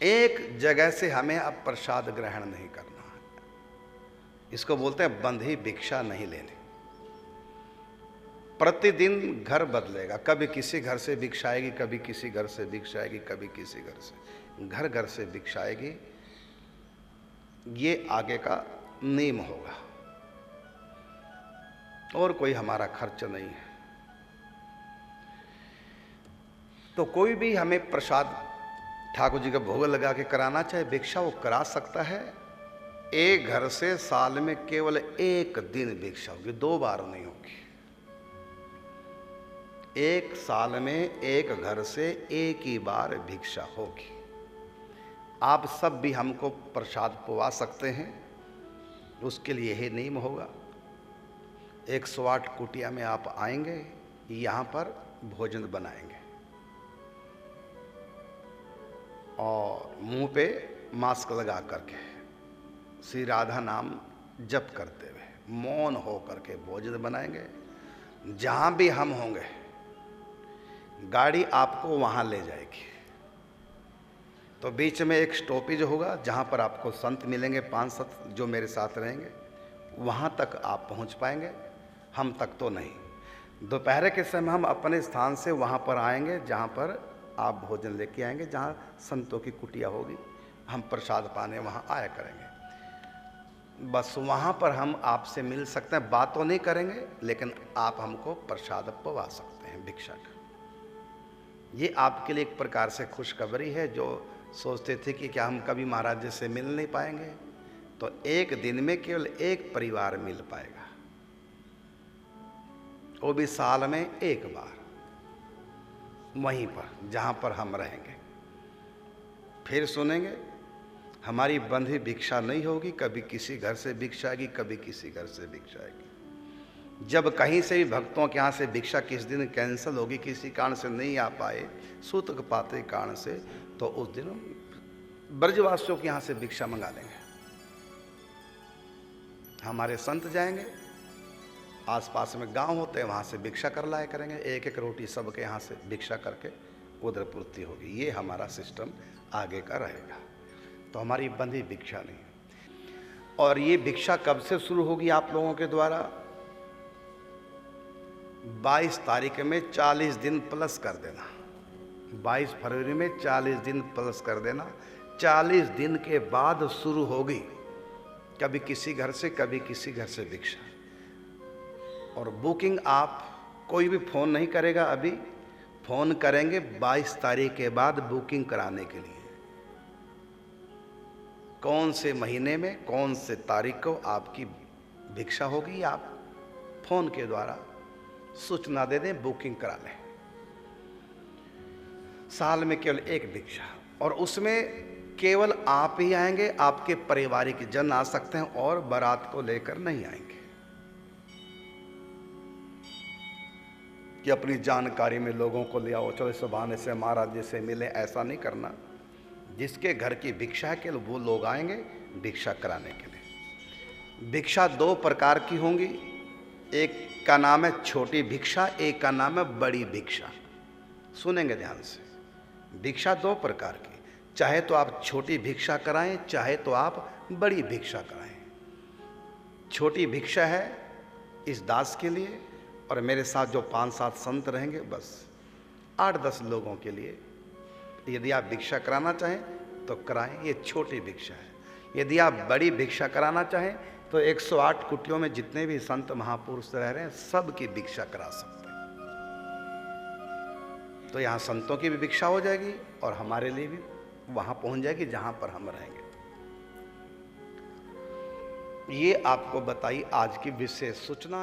एक जगह से हमें अब प्रसाद ग्रहण नहीं करना है। इसको बोलते हैं बंधी भिक्षा नहीं लेनी। प्रतिदिन घर बदलेगा, कभी किसी घर से भिक्षा आएगी, कभी किसी घर से भिक्षा आएगी, कभी किसी घर से, घर घर से भिक्षा आएगी। ये आगे का नियम होगा और कोई हमारा खर्च नहीं है। तो कोई भी हमें प्रसाद ठाकुर जी का भोग लगा के कराना चाहे भिक्षा, वो करा सकता है। एक घर से साल में केवल एक दिन भिक्षा होगी, 2 बार नहीं होगी। एक साल में एक घर से एक ही बार भिक्षा होगी। आप सब भी हमको प्रसाद पवा सकते हैं, उसके लिए यही नियम होगा। 108 कुटिया में आप आएंगे, यहाँ पर भोजन बनाएंगे और मुंह पे मास्क लगा करके श्री राधा नाम जप करते हुए मौन हो करके भोजन बनाएंगे। जहाँ भी हम होंगे गाड़ी आपको वहाँ ले जाएगी। तो बीच में एक स्टॉपेज होगा जहाँ पर आपको संत मिलेंगे, 5 संत जो मेरे साथ रहेंगे, वहाँ तक आप पहुँच पाएंगे, हम तक तो नहीं। दोपहर के समय हम अपने स्थान से वहाँ पर आएंगे जहाँ पर आप भोजन लेके आएंगे, जहाँ संतों की कुटिया होगी, हम प्रसाद पाने वहाँ आया करेंगे। बस वहाँ पर हम आपसे मिल सकते हैं, बात तो नहीं करेंगे, लेकिन आप हमको प्रसाद पवा सकते हैं भिक्षा का। ये आपके लिए एक प्रकार से खुशखबरी है। जो सोचते थे कि क्या हम कभी महाराज जी से मिल नहीं पाएंगे, तो एक दिन में केवल एक परिवार मिल पाएगा, वो भी साल में एक बार, वहीं पर जहाँ पर हम रहेंगे। फिर सुनेंगे हमारी बंधी भिक्षा नहीं होगी, कभी किसी घर से भिक्षा आएगी, कभी किसी घर से भिक्षा आएगी। जब कहीं से भी भक्तों के यहाँ से भिक्षा किस दिन कैंसिल होगी, किसी कारण से नहीं आ पाए, सूतक पाते कारण से, तो उस दिन ब्रजवासियों के यहाँ से भिक्षा मंगा लेंगे। हमारे संत जाएंगे, आसपास में गांव होते हैं, वहाँ से भिक्षा कर लाया करेंगे, एक एक रोटी सबके यहाँ से भिक्षा करके उधर पूर्ति होगी। ये हमारा सिस्टम आगे का रहेगा। तो हमारी बंधी भिक्षा नहीं। और ये भिक्षा कब से शुरू होगी आप लोगों के द्वारा? 22 तारीख में 40 दिन प्लस कर देना, 22 फरवरी में 40 दिन प्लस कर देना। 40 दिन के बाद शुरू होगी, कभी किसी घर से, कभी किसी घर से भिक्षा। और बुकिंग आप कोई भी फ़ोन नहीं करेगा, अभी फ़ोन करेंगे 22 तारीख के बाद बुकिंग कराने के लिए। कौन से महीने में कौन से तारीख को आपकी भिक्षा होगी, आप फ़ोन के द्वारा सूचना दे दें, बुकिंग करा लें। साल में केवल एक भिक्षा, और उसमें केवल आप ही आएंगे, आपके पारिवारिक जन आ सकते हैं और बारात को लेकर नहीं आएंगे। कि अपनी जानकारी में लोगों को ले आओ, चलो इस बहाने से महाराज जी से मिले, ऐसा नहीं करना। जिसके घर की भिक्षा है केवल वो लोग आएंगे भिक्षा कराने के लिए। भिक्षा 2 प्रकार की होंगी, एक का नाम है छोटी भिक्षा, एक का नाम है बड़ी भिक्षा। सुनेंगे ध्यान से। भिक्षा 2 प्रकार की, चाहे तो आप छोटी भिक्षा कराएं, चाहे तो आप बड़ी भिक्षा कराएं। छोटी भिक्षा है इस दास के लिए, और मेरे साथ जो 5-7 संत रहेंगे, बस 8-10 लोगों के लिए। यदि आप भिक्षा कराना चाहें तो कराएं, ये छोटी भिक्षा है। यदि आप बड़ी भिक्षा कराना चाहें तो 108 कुटियों में जितने भी संत महापुरुष रह रहे हैं, सब की भिक्षा करा सकते हैं। तो यहाँ संतों की भी भिक्षा हो जाएगी और हमारे लिए भी वहाँ पहुँच जाएगी जहाँ पर हम रहेंगे। ये आपको बताई आज की विशेष सूचना।